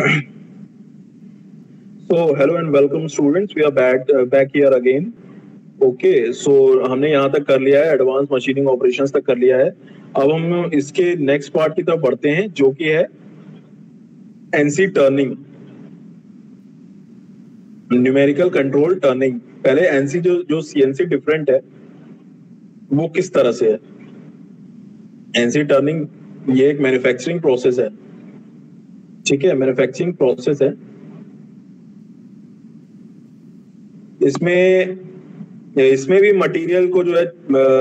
So hello and welcome students. We are back here again. Okay so हमने यहाँ तक कर लिया है, एडवांस मशीनिंग ऑपरेशंस तक कर लिया है। अब हम इसके नेक्स्ट पार्ट की तरफ बढ़ते हैं जो कि है NC turning, numerical control turning. पहले एनसी जो सीएनसी डिफरेंट है वो किस तरह से है। एनसी टर्निंग ये एक मैन्युफैक्चरिंग प्रोसेस है, ठीक है, मैन्युफैक्चरिंग प्रोसेस है। इसमें भी मटेरियल को जो है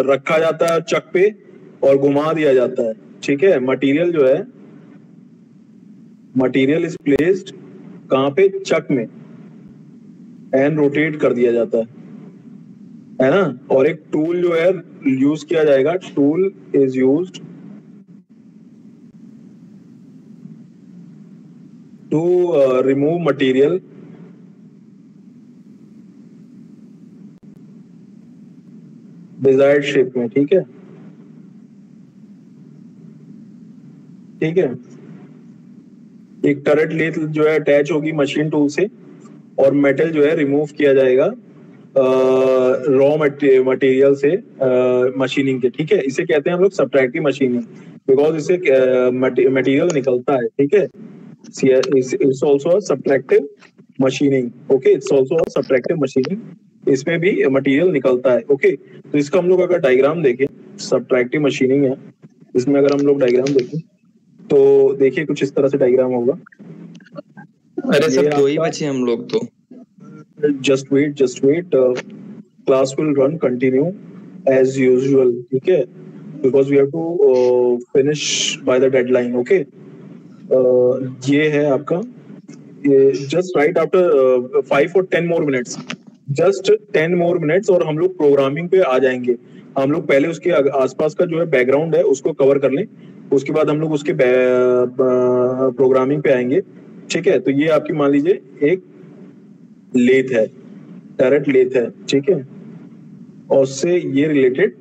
रखा जाता है चक पे और घुमा दिया जाता है, ठीक है। मटेरियल जो है, मटेरियल इज प्लेस्ड कहाँ पे, चक में, एंड रोटेट कर दिया जाता है ना। और एक टूल जो है यूज किया जाएगा, tool is used to remove material desired shape में, ठीक है, ठीक है। एक टरेट लेथ जो है अटैच होगी मशीन टूल से और मेटल जो है रिमूव किया जाएगा रॉ मटेरियल से मशीनिंग के, ठीक है। इसे कहते हैं हम लोग सब्ट्रैक्टिव मशीनिंग, बिकॉज इससे मटेरियल निकलता है, ठीक है। It's also subtractive machining, okay, it's also subtractive machining, इसमें भी मटेरियल निकलता है, ओके। तो इसका हम लोग अगर डायग्राम देखें, सब्ट्रैक्टिव मशीनिंग है, इसमें अगर हम लोग डायग्राम देखें तो देखिए कुछ इस तरह से डायग्राम होगा। अरे सब दो ही बचे हम लोग तो। Just wait, class will run continue as usual, ठीक है, because we have to finish by the deadline, okay. ये है आपका, जस्ट राइट आफ्टर 5 और 10 more minutes, just 10 more minutes और हम लोग प्रोग्रामिंग पे आ जाएंगे। हम लोग पहले उसके आसपास का जो है बैकग्राउंड है उसको कवर कर लें, उसके बाद हम लोग उसके प्रोग्रामिंग पे आएंगे, ठीक है। तो ये आपकी मान लीजिए एक लेथ है, टरेट लेथ है, ठीक है, और उससे ये रिलेटेड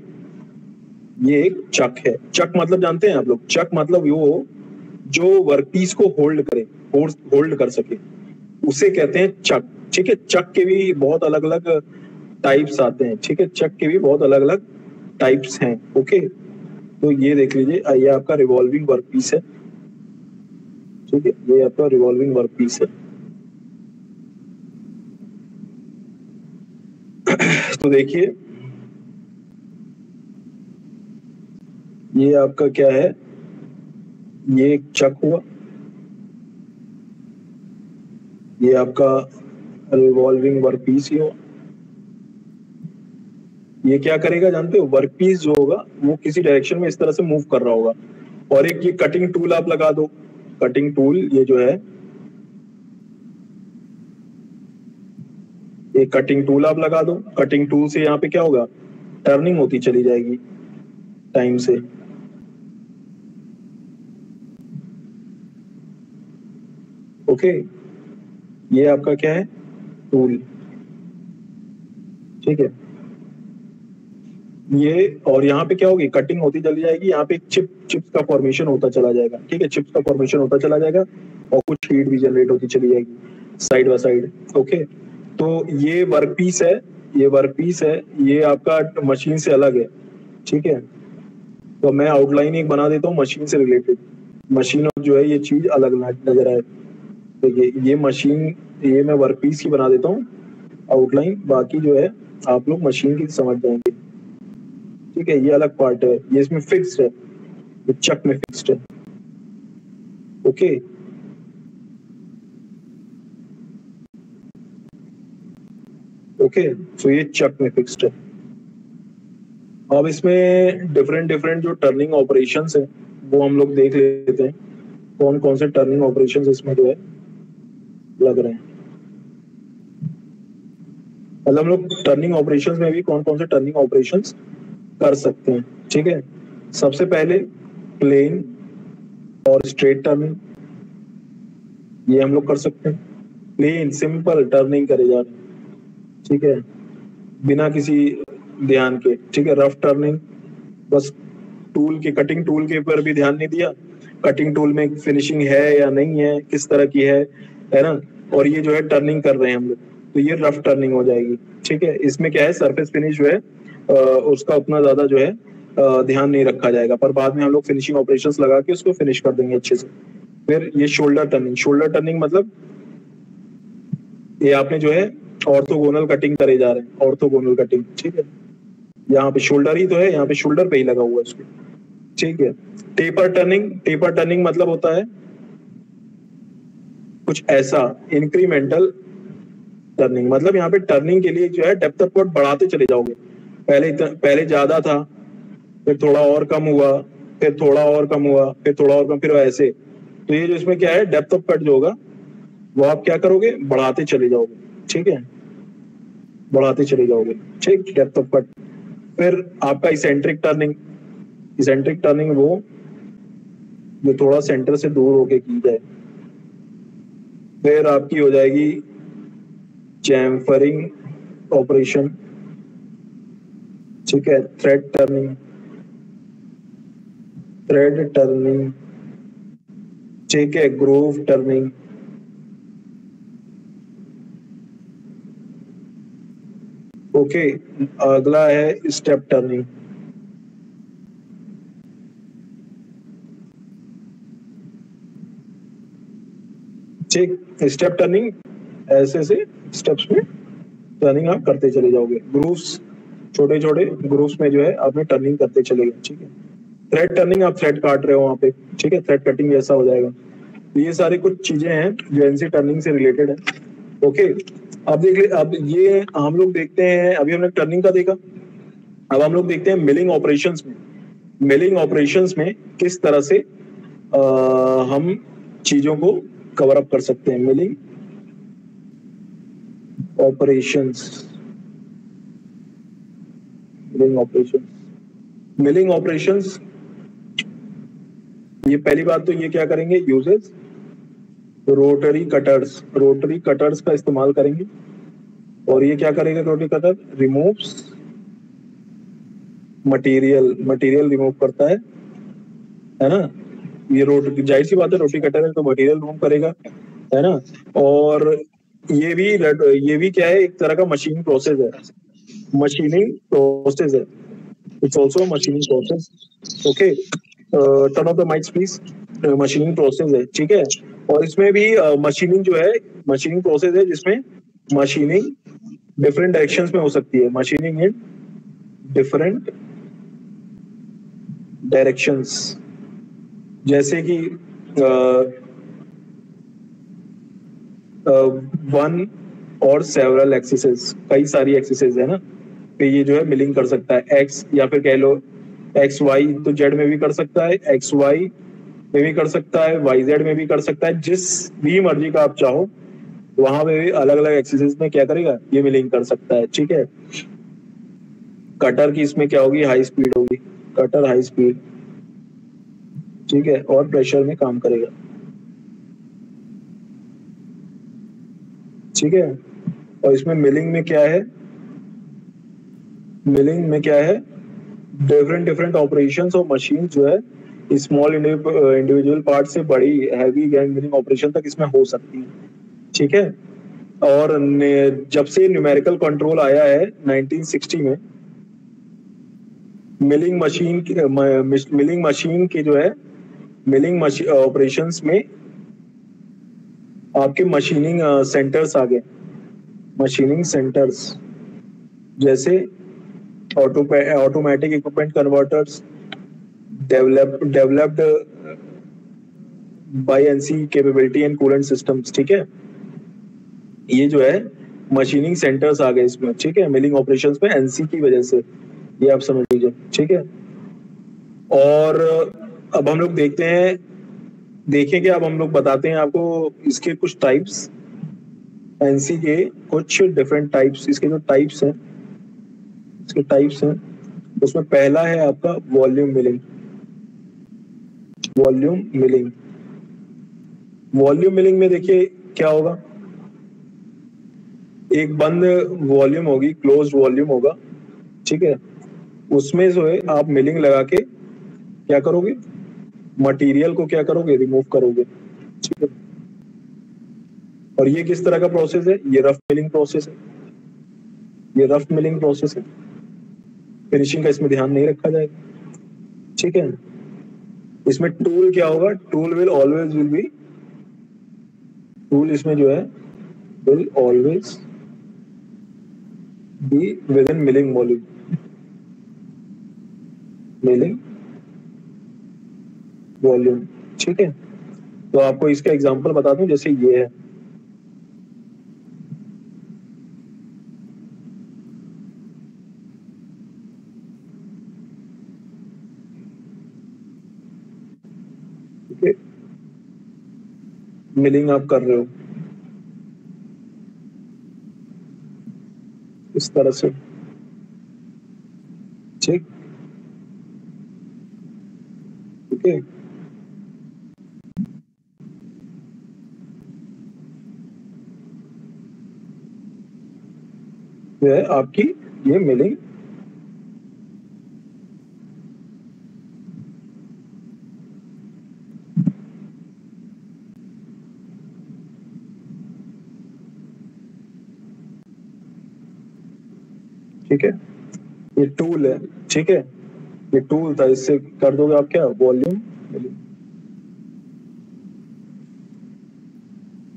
ये एक चक है। चक मतलब जानते हैं आप लोग, चक मतलब वो जो वर्कपीस को होल्ड करे, होल्ड कर सके, उसे कहते हैं चक, ठीक है। चक के भी बहुत अलग अलग टाइप्स आते हैं, ठीक है, चक के भी बहुत अलग अलग टाइप्स हैं, ओके। तो ये देख लीजिए, ये आपका रिवॉल्विंग वर्कपीस है, ठीक है, ये आपका रिवॉल्विंग वर्कपीस है। तो देखिए ये आपका क्या है, ये एक चक हुआ, ये आपका रिवॉल्विंग वर्कपीस ही हुआ। ये क्या करेगा जानते हो, वर्कपीस जो होगा वो किसी डायरेक्शन में इस तरह से मूव कर रहा होगा। और एक ये कटिंग टूल आप लगा दो, कटिंग टूल ये जो है, एक कटिंग टूल आप लगा दो। कटिंग टूल से यहाँ पे क्या होगा, टर्निंग होती चली जाएगी टाइम से, ओके। ये आपका क्या है, टूल, ठीक है। ये और यहाँ पे क्या होगी, कटिंग होती चली जाएगी, यहाँ पे चिप्स का फॉर्मेशन होता चला जाएगा, ठीक है, चिप्स का फॉर्मेशन होता चला जाएगा और कुछ हीट भी जनरेट होती चली जाएगी साइड बाय साइड, ओके। तो ये वर्कपीस है, ये वर्कपीस है, ये आपका मशीन से अलग है, ठीक है। तो मैं आउटलाइन एक बना देता हूँ मशीन से रिलेटेड, मशीन और जो है ये चीज अलग नजर आए। देखिए ये मशीन, ये मैं वर्कपीस की बना देता हूँ आउटलाइन, बाकी जो है आप लोग मशीन की समझ जाएंगे, ठीक है। ये अलग पार्ट है, ये इसमें फिक्स्ड है, ये चक में फिक्स्ड है, ओके। ओके, सो ये चक में फिक्स्ड है। अब इसमें डिफरेंट जो टर्निंग ऑपरेशंस है वो हम लोग देख लेते हैं, कौन कौन से टर्निंग ऑपरेशंस इसमें जो है लग रहे हैं। मतलब हम लोग टर्निंग ऑपरेशंस में भी कौन कौन से टर्निंग ऑपरेशंस कर सकते हैं, ठीक है। सबसे पहले प्लेन और स्ट्रेट टर्निंग, ये हम लोग कर सकते हैं। प्लेन सिंपल टर्निंग करे जा रहे हैं, ठीक है, बिना किसी ध्यान के, ठीक है। रफ टर्निंग बस टूल के, कटिंग टूल के ऊपर भी ध्यान नहीं दिया कटिंग टूल में फिनिशिंग है या नहीं है, किस तरह की है ना। और ये जो है टर्निंग कर रहे हैं हम लोग, तो ये रफ टर्निंग हो जाएगी, ठीक है। इसमें क्या है, सरफेस फिनिश जो है उसका उतना ज्यादा जो है ध्यान नहीं रखा जाएगा, पर बाद में हम लोग फिनिशिंग ऑपरेशंस लगा के उसको फिनिश कर देंगे अच्छे से। फिर ये शोल्डर टर्निंग, शोल्डर टर्निंग मतलब ये आपने जो है ऑर्थोगोनल कटिंग करे जा रहे हैं, ऑर्थोगोनल कटिंग, ठीक है। यहाँ पे शोल्डर ही तो है, यहाँ पे शोल्डर पे ही लगा हुआ है इसको, ठीक है। टेपर टर्निंग, टेपर टर्निंग मतलब होता है कुछ ऐसा, इंक्रीमेंटल टर्निंग मतलब यहाँ पे टर्निंग के लिए जो है डेप्थ ऑफ कट बढ़ाते चले जाओगे। पहले ज्यादा था, फिर थोड़ा और कम हुआ, फिर थोड़ा और कम हुआ, फिर थोड़ा और कम, फिर ऐसे। तो ये जो इसमें क्या है, डेप्थ ऑफ कट जो होगा वो आप क्या करोगे, बढ़ाते चले जाओगे, ठीक है, बढ़ाते चले जाओगे, ठीक, डेप्थ ऑफ कट। फिर आपका इसेंट्रिक टर्निंग, इसेंट्रिक टर्निंग वो जो थोड़ा सेंटर से दूर होके की जाए। फिर आपकी हो जाएगी चैम्फरिंग ऑपरेशन, ठीक है, थ्रेड टर्निंग, थ्रेड टर्निंग, ठीक है, ग्रूव टर्निंग, ओके। अगला है स्टेप टर्निंग, ठीक। स्टेप टर्निंग ऐसे से स्टेप्स में टर्निंग आप करते चले जाओगे, ग्रूव्स, छोटे छोटे ग्रूव्स में जो है आपने टर्निंग करते चले गए, ठीक है। थ्रेड टर्निंग, आप थ्रेड काट रहे हो वहां पे, ठीक है, थ्रेड कटिंग जैसा हो जाएगा। तो ये सारी कुछ चीजें हैं जो एनसी टर्निंग से रिलेटेड है, ओके। अब देख ले, अब ये हम लोग देखते हैं, अभी हमने टर्निंग का देखा, अब हम लोग देखते हैं मिलिंग ऑपरेशंस में। मिलिंग ऑपरेशंस में किस तरह से हम चीजों को कवर अप कर सकते हैं। Milling operations, milling operations, milling operations, ये पहली बात तो ये क्या करेंगे, uses rotary cutters, rotary cutters का इस्तेमाल करेंगे। और ये क्या करेगा rotary cutter, removes material, material remove करता है ना। ये रोटरी, जाहिर सी बात है रोटरी कटर है तो मटेरियल रिमूव करेगा, है ना। और ये भी क्या है, एक तरह का मशीन प्रोसेस है, मशीनिंग प्रोसेस है, it's also machining process, okay. Turn off the mics please, machining process है, ठीक है। और इसमें भी मशीनिंग जो है, मशीनिंग प्रोसेस है जिसमें मशीनिंग डिफरेंट डायरेक्शंस में हो सकती है, मशीनिंग इन डिफरेंट डायरेक्शंस, जैसे कि वन और सेवरल एक्सिसेस, कई सारी एक्सिसेस है ना, तो ये जो है मिलिंग कर सकता है, एक्स या फिर कह लो एक्स वाई, तो जेड में भी कर सकता है, एक्स वाई में भी कर सकता है, वाई जेड में भी कर सकता है, जिस भी मर्जी का आप चाहो वहां पे भी अलग अलग एक्सिसेस में क्या करेगा, ये मिलिंग कर सकता है, ठीक है। कटर की इसमें क्या होगी, हाई स्पीड होगी, कटर हाई स्पीड, ठीक है, और प्रेशर में काम करेगा, ठीक है। और इसमें मिलिंग में क्या है, मिलिंग में क्या है, डिफरेंट डिफरेंट ऑपरेशंस और मशीन जो है स्मॉल इंडिविजुअल पार्ट से बड़ी हैवी गैंग मिलिंग ऑपरेशन तक इसमें हो सकती है, ठीक है। और जब से न्यूमेरिकल कंट्रोल आया है 1960 में, मिलिंग मशीन की जो है मिलिंग ऑपरेशंस में आपके मशीनिंग सेंटर्स आ गए, मशीनिंग सेंटर्स, जैसे automatic equipment converters, developed by NC capability and coolant systems, ठीक है। ये जो है मशीनिंग सेंटर्स आ गए इसमें, ठीक है, मिलिंग ऑपरेशंस में एनसी की वजह से, ये आप समझ लीजिए, ठीक है। और अब हम लोग देखते हैं, देखेंगे, अब हम लोग बताते हैं आपको इसके कुछ टाइप्स, एनसी के कुछ डिफरेंट टाइप्स, इसके जो टाइप्स हैं, इसके टाइप्स हैं, उसमें पहला है आपका volume milling, volume milling. Volume milling में देखिए क्या होगा, एक बंद वॉल्यूम होगी, क्लोज्ड वॉल्यूम होगा, ठीक है, उसमें जो है आप मिलिंग लगा के क्या करोगे, मटेरियल को क्या करोगे, रिमूव करोगे, ठीक है। और ये किस तरह का प्रोसेस है, ये रफ मिलिंग प्रोसेस है, ये रफ मिलिंग प्रोसेस है। फिनिशिंग का इसमें ध्यान नहीं रखा जाएगा, ठीक है। इसमें टूल क्या होगा, tool will always will be, tool इसमें जो है will always be with in milling volume, milling volume, ठीक है। तो आपको इसका एग्जांपल बता दूं, जैसे ये है, ठीक है, मिलिंग आप कर रहे हो इस तरह से, ठीक, ठीक है। जो है आपकी ये मिलिंग, ठीक है, ये टूल है, ठीक है, ये टूल था, इससे कर दोगे आप क्या, वॉल्यूम मिलिंग,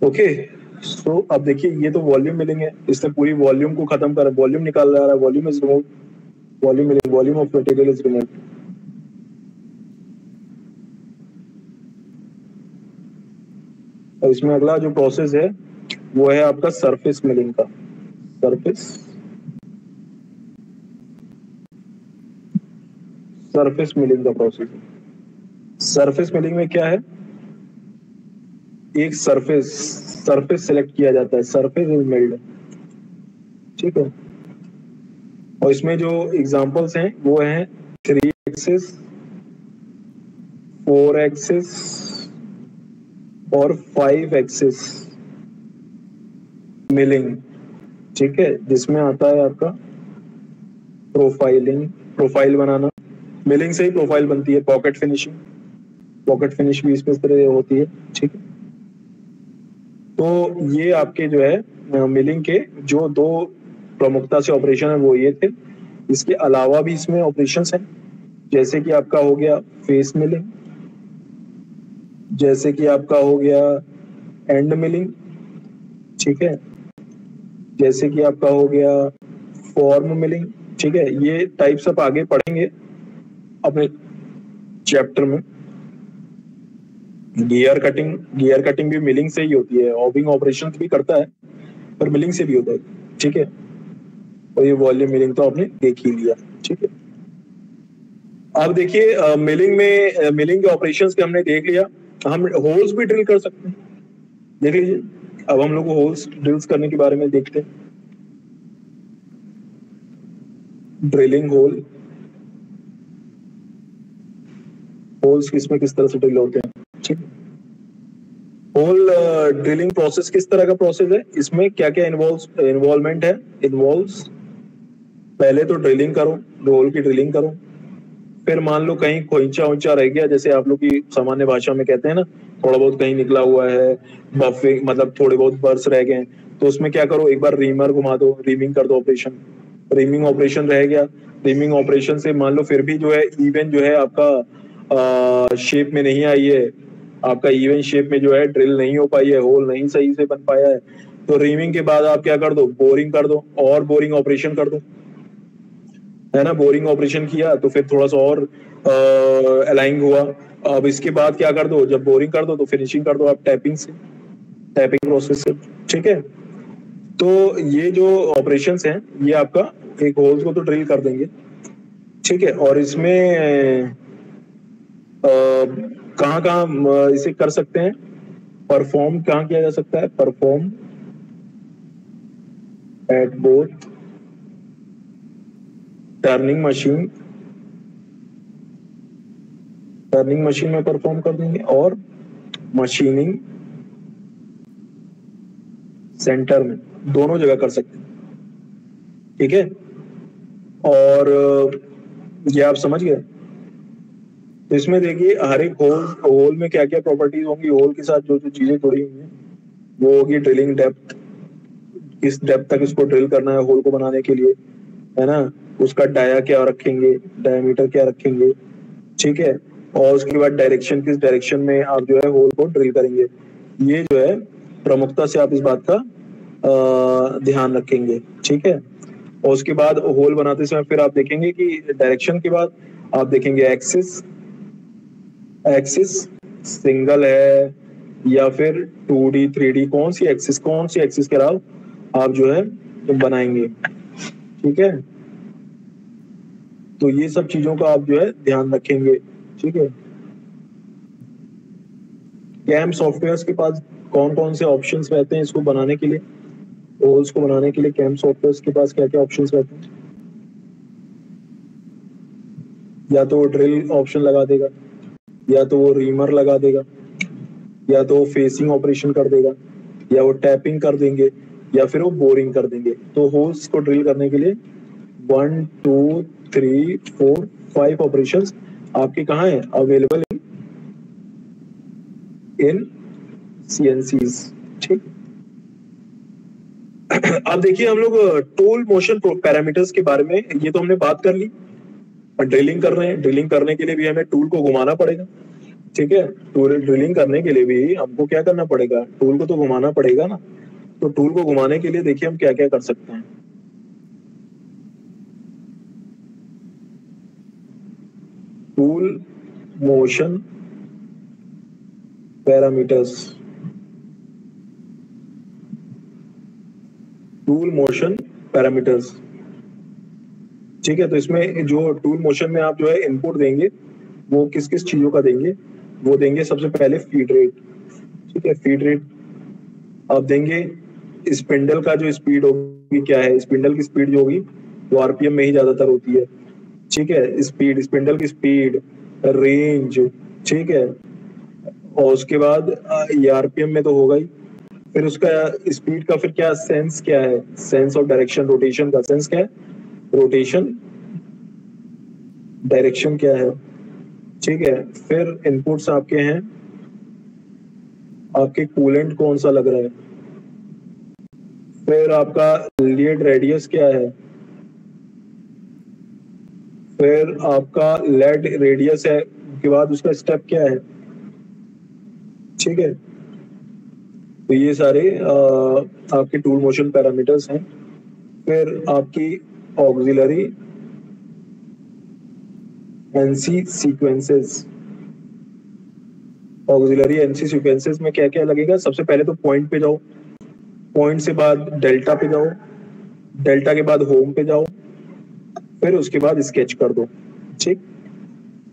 ओके। सो अब देखिए ये तो वॉल्यूम मिलिंग है, इससे पूरी वॉल्यूम को खत्म कर, वॉल्यूम निकाल रहा है, volume is remove, volume milling, volume of material is remove. और इसमें अगला जो प्रोसेस है वो है आपका सरफेस मिलिंग का, सरफेस, सरफेस मिलिंग का प्रोसेस। सरफेस मिलिंग में क्या है, एक सरफेस, सरफेस सिलेक्ट किया जाता है, सरफेस इज मिल्ड, ठीक है। और इसमें जो एग्जांपल्स हैं वो हैं 3 एक्सिस, 4 एक्सिस और 5 एक्सिस मिलिंग, ठीक है, जिसमें आता है आपका प्रोफाइलिंग, प्रोफाइल बनाना, मिलिंग से ही प्रोफाइल बनती है, पॉकेट फिनिशिंग, पॉकेट फिनिश भी इसमें इस तरह होती है, ठीक है। तो ये आपके जो है मिलिंग के जो 2 प्रमुखता से ऑपरेशन है वो ये थे। इसके अलावा भी इसमें ऑपरेशंस हैं, जैसे कि आपका हो गया फेस मिलिंग, जैसे कि आपका हो गया एंड मिलिंग, ठीक है, जैसे कि आपका हो गया फॉर्म मिलिंग, ठीक है। ये टाइप्स आप आगे पढ़ेंगे अपने चैप्टर में। गियर कटिंग, गियर कटिंग भी मिलिंग से ही होती है, ऑबिंग ऑपरेशन भी करता है पर मिलिंग से भी होता है, ठीक है। और ये वॉल्यूम मिलिंग तो आपने देख ही लिया, ठीक है। अब देखिए मिलिंग में, मिलिंग के ऑपरेशंस के हमने देख लिया, हम होल्स भी ड्रिल कर सकते हैं, देख लीजिए। अब हम लोग होल्स ड्रिल्स करने के बारे में देखते हैं। ड्रिलिंग होल, होल्स किसमें किस तरह से ड्रिल होते हैं, ठीक है। होल ड्रिलिंग प्रोसेस किस तरह का प्रोसेस है, इसमें क्या क्या इन्वॉल्वमेंट है, इन्वॉल्व्स, पहले तो ड्रिलिंग करो, होल की ड्रिलिंग करो, फिर मान लो कहीं खोइंचा उंचा रह गया, जैसे आप लोग की सामान्य भाषा में कहते हैं ना, थोड़ा बहुत कहीं निकला हुआ है, बफिंग मतलब थोड़े बहुत बर्स रह गए, तो उसमें क्या करो, एक बार रीमर घुमा दो, रीमिंग कर दो ऑपरेशन, रीमिंग ऑपरेशन रह गया, रीमिंग ऑपरेशन से मान लो फिर भी जो है इवन जो है आपका शेप में नहीं आई है, आपका इवन शेप में जो है ड्रिल नहीं हो पाई है, होल नहीं सही से बन पाया है, तो रीमिंग के बाद आप क्या कर दो, बोरिंग कर दो, और बोरिंग ऑपरेशन कर दो, है ना। बोरिंग ऑपरेशन किया तो फिर थोड़ा सा और अलाइंग हुआ, अब इसके बाद क्या कर दो, जब बोरिंग कर दो तो फिनिशिंग कर दो आप टैपिंग से, टैपिंग प्रोसेस से, ठीक है। तो ये जो ऑपरेशंस हैं ये आपका एक होल्स को तो ड्रिल कर देंगे, ठीक है। और इसमें कहाँ कहाँ इसे कर सकते हैं, परफॉर्म कहाँ किया जा सकता है, perform at both turning machine, turning machine में परफॉर्म कर देंगे, और मशीनिंग सेंटर में, दोनों जगह कर सकते हैं, ठीक है। और ये आप समझ गए। तो इसमें देखिए हर एक होल में क्या क्या प्रॉपर्टीज होंगी, होल के साथ जो जो चीजें जुड़ी हुई हैं वो होगी ड्रिलिंग डेप्थ, किस डेप्थ तक इसको ड्रिल करना है होल को बनाने के लिए, है ना, उसका डाया क्या रखेंगे, डायमीटर क्या रखेंगे, ठीक है, और उसके बाद डायरेक्शन, किस डायरेक्शन में आप जो है होल को ड्रिल करेंगे, ये जो है प्रमुखता से आप इस बात का ध्यान रखेंगे, ठीक है। और उसके बाद होल बनाते समय फिर आप देखेंगे कि डायरेक्शन के बाद आप देखेंगे एक्सिस, एक्सिस सिंगल है या फिर 2D 3D, कौन सी एक्सिस के अलावा आप जो है बनाएंगे, ठीक है। तो ये सब चीजों का आप जो है ध्यान रखेंगे, ठीक है। कैम सॉफ्टवेयर के पास कौन कौन से ऑप्शंस रहते हैं इसको बनाने के लिए, होल्स को बनाने के लिए कैम सॉफ्टवेयर के पास क्या क्या ऑप्शंस रहते हैं, या तो वो ड्रिल ऑप्शन लगा देगा, या तो वो रीमर लगा देगा, या तो वो फेसिंग ऑपरेशन कर देगा, या वो टैपिंग कर देंगे, या फिर वो बोरिंग कर देंगे। तो होल्स को ड्रिल करने के लिए 1 2 3 4 5 ऑपरेशंस आपके कहाँ है अवेलेबल इन CNCs, ठीक। अब देखिए हम लोग टूल मोशन पैरामीटर्स के बारे में, ये तो हमने बात कर ली। ड्रिलिंग कर रहे हैं, ड्रिलिंग करने के लिए भी हमें टूल को घुमाना पड़ेगा, ठीक है। टूल ड्रिलिंग करने के लिए भी हमको क्या करना पड़ेगा, टूल को तो घुमाना पड़ेगा ना। तो टूल को घुमाने के लिए देखिए हम क्या क्या कर सकते हैं। Tool motion parameters, tool motion parameters, ठीक है। तो इसमें जो टूल मोशन में आप जो है इनपुट देंगे वो किस किस चीजों का देंगे, वो देंगे सबसे पहले फीड रेट, ठीक है। फीड रेट आप देंगे, स्पिंडल का जो स्पीड होगी क्या है, स्पिंडल की स्पीड जो होगी वो RPM में ही ज्यादातर होती है, ठीक है। स्पीड, स्पिंडल की स्पीड, रेंज, ठीक है। और उसके बाद ये RPM में तो होगा ही, फिर उसका स्पीड का फिर क्या सेंस क्या है, सेंस ऑफ डायरेक्शन, रोटेशन का सेंस क्या है, रोटेशन डायरेक्शन क्या है, ठीक है। फिर इनपुट्स आपके हैं, आपके कूलेंट कौन सा लग रहा है, फिर आपका लीड रेडियस क्या है, फिर आपका लेड रेडियस है, उसके बाद उसका स्टेप क्या है, ठीक है। तो ये सारे आपके टूल मोशन पैरामीटर्स हैं। फिर आपकी auxiliary NC sequences, auxiliary NC sequences में क्या क्या लगेगा, सबसे पहले तो पॉइंट पे जाओ, पॉइंट से बाद डेल्टा पे जाओ, डेल्टा के बाद होम पे जाओ, फिर उसके बाद स्केच कर दो, ठीक।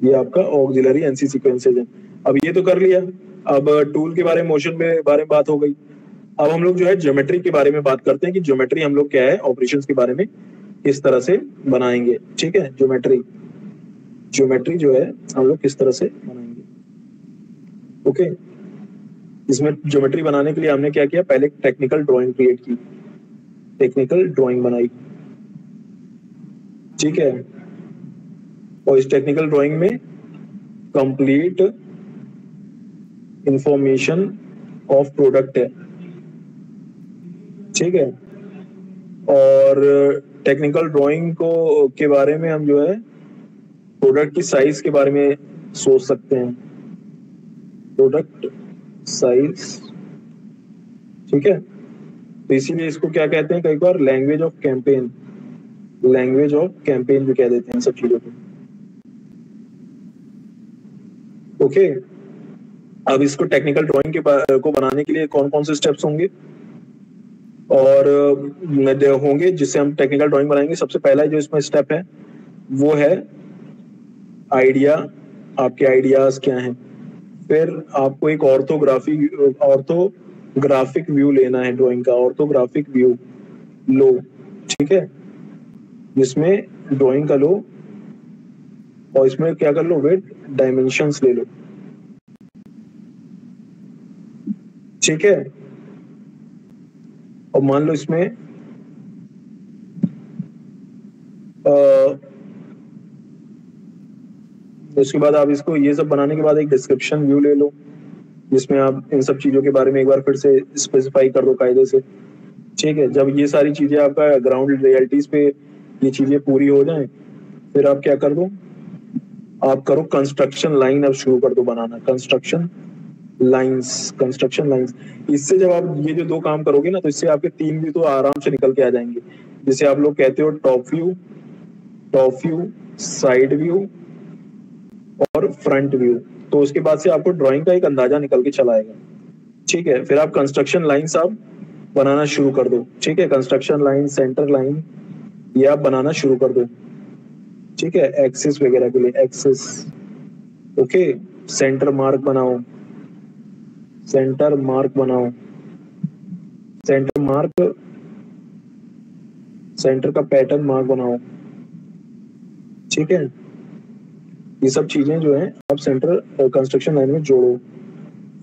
ये आपका ऑक्सिलरी NC सीक्वेंसेस है। अब ये तो कर लिया, अब टूल के बारे में, मोशन में बारे में बात हो गई। अब हम लोग जो है ज्योमेट्री के बारे में बात करते हैं कि ज्योमेट्री हम लोग क्या है ऑपरेशंस के बारे में किस तरह से बनाएंगे, ठीक है। ज्योमेट्री, ज्योमेट्री जो है हम लोग किस तरह से बनाएंगे, ओके। इसमें ज्योमेट्री बनाने के लिए हमने क्या किया, पहले टेक्निकल ड्राइंग क्रिएट की, टेक्निकल ड्राइंग बनाई, ठीक है। और इस टेक्निकल ड्राइंग में कंप्लीट इंफॉर्मेशन ऑफ प्रोडक्ट है, ठीक है। और टेक्निकल ड्राइंग को के बारे में हम जो है प्रोडक्ट की साइज के बारे में सोच सकते हैं, प्रोडक्ट साइज, ठीक है। तो इसीलिए इसको क्या कहते हैं, कई बार language of campaign, language of campaign भी कह देते हैं सब चीजों को, ओके। अब इसको टेक्निकल ड्राइंग के को बनाने के लिए कौन कौन से स्टेप्स होंगे और होंगे जिससे हम टेक्निकल ड्राइंग बनाएंगे। सबसे पहला जो इसमें स्टेप है वो है आइडिया, आपके आइडियाज क्या हैं। फिर आपको एक ऑर्थोग्राफिक व्यू लेना है ड्राइंग का, ऑर्थोग्राफिक व्यू लो, ठीक है, जिसमें ड्राइंग का लो और इसमें क्या कर लो, विद डायमेंशंस ले लो, ठीक है। और मान लो इसमें उसके बाद आप इसको ये सब बनाने के बाद एक डिस्क्रिप्शन व्यू ले लो, जिसमें आप इन सब चीजों के बारे में एक बार फिर से स्पेसिफाई कर दो कायदे से। ठीक है, जब ये सारी चीजें आपका ग्राउंड रियलिटीज पे ये चीजें पूरी हो जाएं, फिर आप क्या कर दो, आप करो कंस्ट्रक्शन लाइन, अब शुरू कर दो बनाना कंस्ट्रक्शन लाइंस। इससे जब आप ये जो दो काम करोगे ना, तो इससे आपके 3 व्यू तो आराम से निकल के आ जाएंगे। जैसे आप लोग कहते हो टॉप व्यू, साइड व्यू और फ्रंट व्यू, तो उसके बाद से आपको ड्राइंग का एक अंदाजा निकल के चला आएगा। ठीक है, फिर आप कंस्ट्रक्शन लाइंस आप बनाना शुरू कर दो। ठीक है, कंस्ट्रक्शन लाइन, सेंटर लाइन ये आप बनाना शुरू कर दो। ठीक है, एक्सिस वगैरह के लिए एक्सिस, ओके। सेंटर मार्क बनाओ, सेंटर का पैटर्न मार्क बनाओ। ठीक है, ये सब चीजें जो है आप सेंटर कंस्ट्रक्शन लाइन में जोड़ो।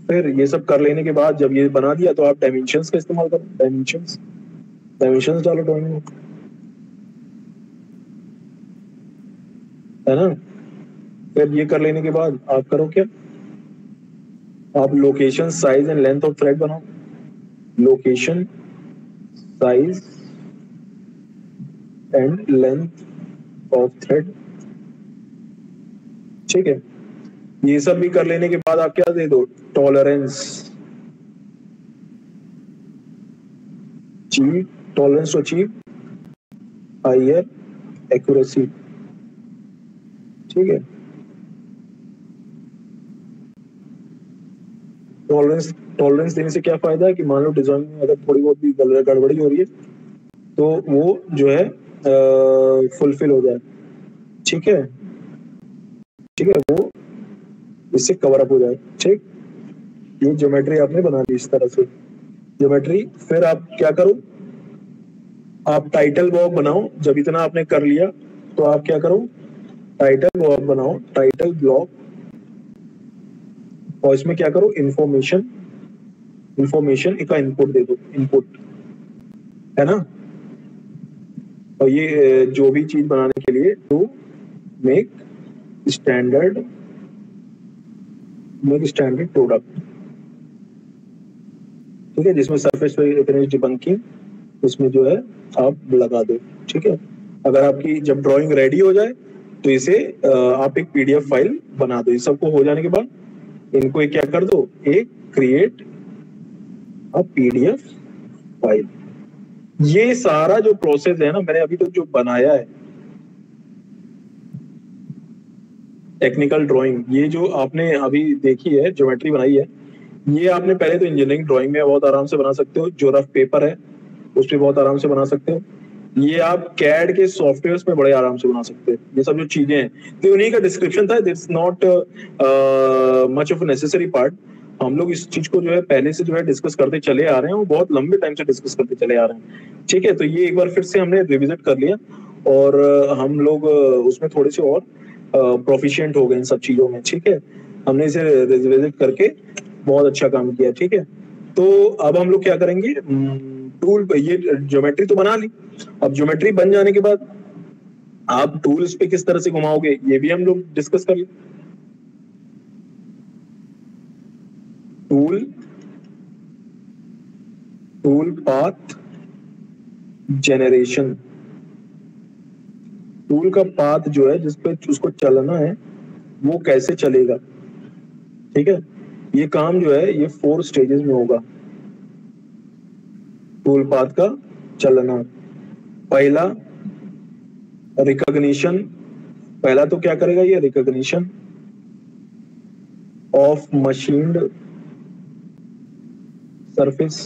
फिर ये सब कर लेने के बाद जब ये बना दिया, तो आप डायमेंशंस का इस्तेमाल करो। डायमेंशंस डालो ड्राइंग में, है ना। फिर ये कर लेने के बाद आप करो क्या, आप location, size and length of thread बनाओ। Location, size and length of thread. ठीक है, ये सब भी कर लेने के बाद आप क्या दे दो, tolerance to achieve higher accuracy. ठीक है, टॉलरेंस देने से क्या फायदा है कि मान लो डिजाइन में अगर थोड़ी बहुत भी गड़बड़ी हो रही है, तो वो जो है फुलफिल हो जाए। ठीक है, वो इससे कवर अप हो जाए। ठीक, ये ज्योमेट्री आपने बना ली इस तरह से ज्योमेट्री। फिर आप क्या करो, आप टाइटल ब्लॉक बनाओ। जब इतना आपने कर लिया, तो आप क्या करो, टाइटल ब्लॉक बनाओ, टाइटल ब्लॉक, और इसमें क्या करो, इंफॉर्मेशन का इनपुट दे दो, इनपुट, है ना। और ये जो भी चीज बनाने के लिए, टू मेक स्टैंडर्ड प्रोडक्ट। ठीक है, जिसमें सरफेस फिनिश डिबंकिंग इसमें जो है आप लगा दो। ठीक है, अगर आपकी जब ड्राइंग रेडी हो जाए, तो इसे आप एक पीडीएफ फाइल बना दो। इस सबको हो जाने के बाद इनको एक क्या कर दो, एक क्रिएट अ पीडीएफ फाइल। ये सारा जो प्रोसेस है ना, मैंने अभी तो जो बनाया है टेक्निकल ड्राइंग, ये जो आपने अभी देखी है, ज्योमेट्री बनाई है, ये आपने पहले तो इंजीनियरिंग ड्राइंग में बहुत आराम से बना सकते हो। जो रफ पेपर है उस पर बहुत आराम से बना सकते हो। ये आप कैड के सॉफ्टवेयर्स में बड़े आराम से बना सकते हैं। ये सब जो चीजें हैं, तो उन्हीं का डिस्क्रिप्शन था। That's not much of necessary part. हम लोग इस चीज को जो है पहले से जो है डिस्कस करते चले आ रहे हैं, और बहुत लंबे टाइम से डिस्कस करते चले आ रहे हैं। ठीक है, तो ये एक बार फिर से हमने रिविजिट कर लिया, और हम लोग उसमें थोड़े से और प्रोफिशिएंट हो गए इन सब चीजों में। ठीक है, हमने इसे रिविजिट करके बहुत अच्छा काम किया। ठीक है, तो अब हम लोग क्या करेंगे, टूल, ये ज्योमेट्री तो बना ली। अब ज्योमेट्री बन जाने के बाद आप टूल्स पे किस तरह से घुमाओगे, ये भी हम लोग डिस्कस कर लें। Tool path generation. टूल का पाथ जो है जिसपे उसको चलना है, वो कैसे चलेगा। ठीक है, ये काम जो है ये 4 स्टेजेस में होगा। टूल पाथ का चलना, पहला रिकॉग्निशन। पहला तो क्या करेगा, ये रिकॉग्निशन ऑफ मशीन्ड सरफेस।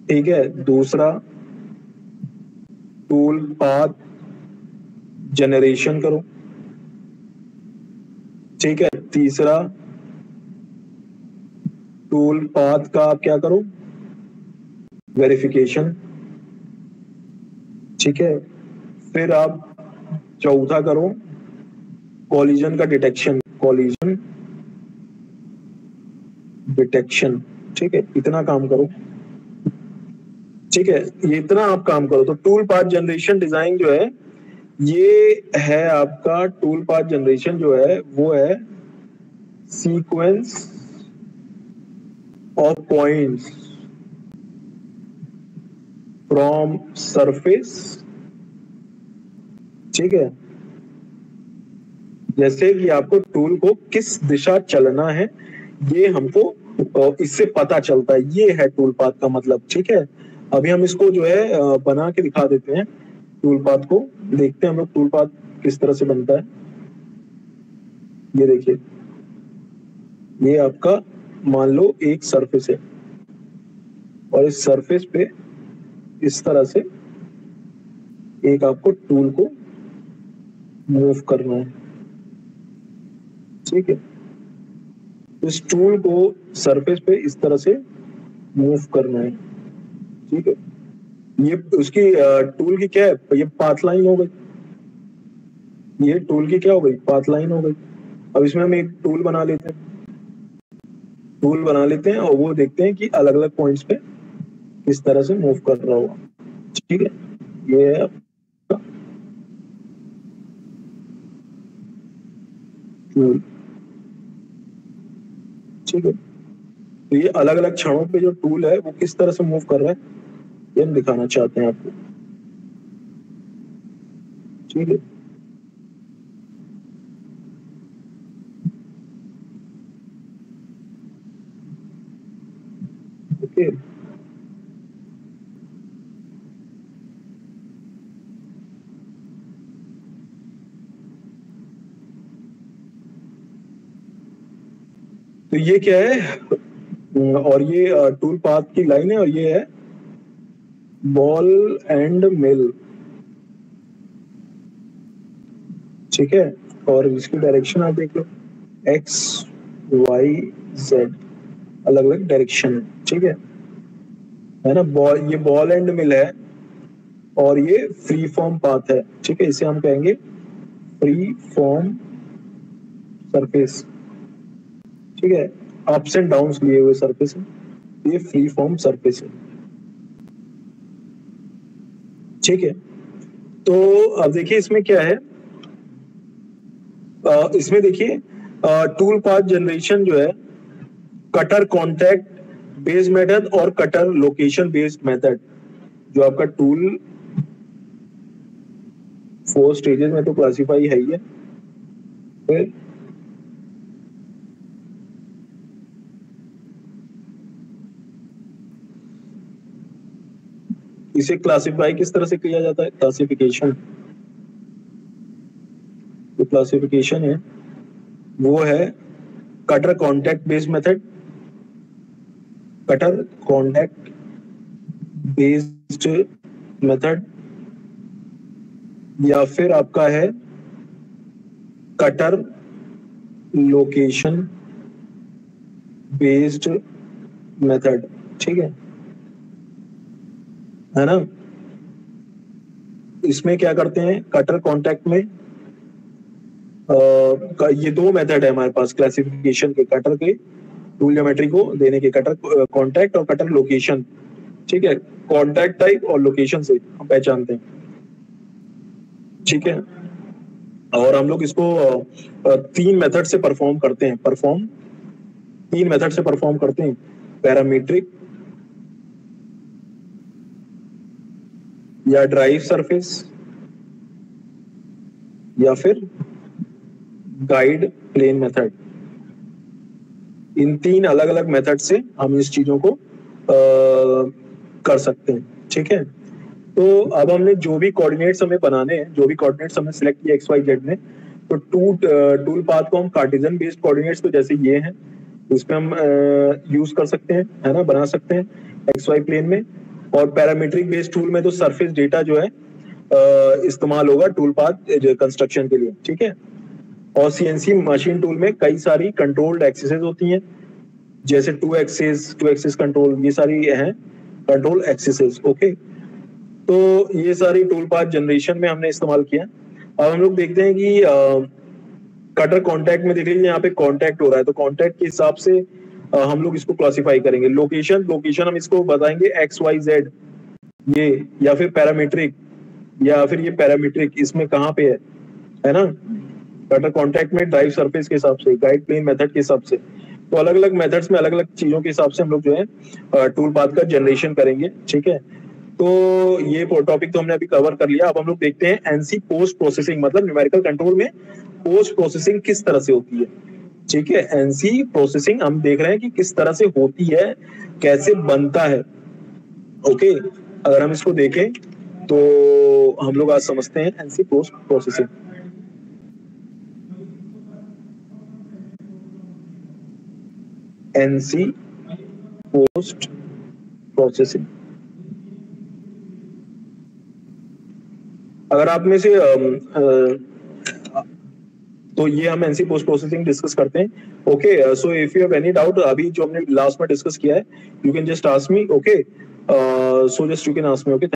ठीक है, दूसरा टूल पाथ जनरेशन करो। ठीक है, तीसरा टूल पाथ का आप क्या करो, वेरिफिकेशन। ठीक है, फिर आप चौथा करो कॉलिजन का डिटेक्शन, ठीक है, इतना काम करो। ठीक है, ये इतना आप काम करो। तो टूल पाथ जनरेशन डिजाइन जो है ये है आपका टूल पाथ जनरेशन जो है वो है sequence of points from surface, ठीक है। जैसे कि आपको टूल को किस दिशा चलना है ये हमको इससे पता चलता है, ये है टूल पाथ का मतलब, ठीक है। अभी हम इसको जो है बना के दिखा देते हैं, टूल पाथ को देखते हैं हम लोग टूल पाथ किस तरह से बनता है। ये देखिए, ये आपका मान लो एक सरफेस है और इस सरफेस पे इस तरह से एक आपको टूल को मूव करना है, ठीक है। इस टूल को सरफेस पे इस तरह से मूव करना है, ठीक है। ये उसकी टूल की क्या है, ये पाथ लाइन हो गई, ये टूल की क्या हो गई, पाथ लाइन हो गई। अब इसमें हम एक टूल बना लेते हैं और वो देखते हैं कि अलग अलग पॉइंट्स पे किस तरह से मूव कर रहा होगा, ठीक है। ये है टूल, ठीक है। तो ये अलग अलग क्षणों पे जो टूल है वो किस तरह से मूव कर रहा है ये हम दिखाना चाहते हैं आपको, ठीक है। ओके, तो ये क्या है, और ये टूल पाथ की लाइन है और ये है बॉल एंड मिल, ठीक है। और इसकी डायरेक्शन आप देख लो, एक्स वाई जेड, अलग अलग डायरेक्शन, ठीक है ना। बॉल, ये बॉल एंड मिल है और ये फ्री फॉर्म पाथ है, ठीक है। इसे हम कहेंगे फ्री फॉर्म सरफेस, ठीक है। अप्स एंड डाउन्स लिए हुए सरफेस है, ये फ्री फॉर्म सरफेस है, ठीक है। तो अब देखिए इसमें क्या है, इसमें देखिए टूल पाथ जनरेशन जो है कटर कॉन्टैक्ट बेस्ड मेथड और कटर लोकेशन बेस्ड मेथड, जो आपका टूल 4 स्टेजेस में तो क्लासिफाई है ही है। फिर इसे क्लासिफाई किस तरह से किया जाता है, क्लासिफिकेशन, जो क्लासिफिकेशन है वो है cutter contact based method, cutter contact based method, या फिर आपका है कटर लोकेशन बेस्ड मेथड, ठीक है ना। इसमें क्या करते हैं, कटर कॉन्टैक्ट में ये दो मेथड है हमारे पास क्लासिफिकेशन के, कटर के टूल ज्योमेट्री को देने के, कटर कॉन्टैक्ट और कटर लोकेशन, ठीक है। कॉन्टैक्ट टाइप और लोकेशन से हम पहचानते हैं, ठीक है। और हम लोग इसको 3 मेथड से परफॉर्म करते हैं, 3 मेथड से परफॉर्म करते हैं, पैरामीट्रिक या ड्राइव सरफेस या फिर गाइड प्लेन मेथड। इन 3 अलग अलग मेथड से हम इस चीजों को कर सकते हैं, ठीक है। तो अब हमने जो भी कोऑर्डिनेट्स हमें बनाने हैं, जो भी कोऑर्डिनेट्स हमने सिलेक्ट किया एक्स वाई जेड में, तो टूल पाथ को हम कार्टेशियन बेस्ड कोऑर्डिनेट्स, तो जैसे ये हैं इसमें हम यूज कर सकते हैं, है ना, बना सकते हैं एक्स वाई प्लेन में। और पैरामीट्रिक बेस्ड टूल में तो सरफेस डेटा जो है इस्तेमाल होगा टूल पाथ कंस्ट्रक्शन के लिए, ठीक है। और सीएनसी मशीन टूल में कई सारी कंट्रोल्ड एक्सेस होती हैं, जैसे 2 एक्सेस कंट्रोल, ये सारी हैं कंट्रोल एक्सेस, ओके। तो ये सारी टूल पाथ जनरेशन में हमने इस्तेमाल किया। अब हम लोग देखते हैं कि कटर कॉन्टैक्ट में देख लीजिए यहाँ पे कॉन्टैक्ट हो रहा है, तो कॉन्टैक्ट के हिसाब से हम लोग इसको क्लासिफाई करेंगे। लोकेशन हम इसको बताएंगे एक्स वाई जेड ये, या फिर पैरामीट्रिक या फिर ये पैरामीट्रिक, इसमें कहाँ पे है ना, कटर कॉन्टैक्ट में ड्राइव सरफेस के हिसाब से, गाइड प्लेन मेथड के हिसाब से। तो अलग अलग मेथड्स में अलग अलग चीजों के हिसाब से हम लोग जो है टूल पाथ का जनरेशन करेंगे, ठीक है। तो ये टॉपिक तो हमने अभी कवर कर लिया। अब हम लोग देखते हैं एनसी पोस्ट प्रोसेसिंग, मतलब न्यूमेरिकल कंट्रोल में पोस्ट प्रोसेसिंग किस तरह से होती है, ठीक है। एनसी प्रोसेसिंग हम देख रहे हैं कि किस तरह से होती है, कैसे बनता है, ओके। अगर हम इसको देखें तो हम लोग आज समझते हैं NC post processing. NC post processing, अगर आप में से तो ये हम एनसी पोस्ट प्रोसेसिंग डिस्कस करते हैं, okay. So if you have any doubt, अभी जो हमने लास्ट में डिस्कस किया है, you can just ask me, okay. So just you can ask me, okay.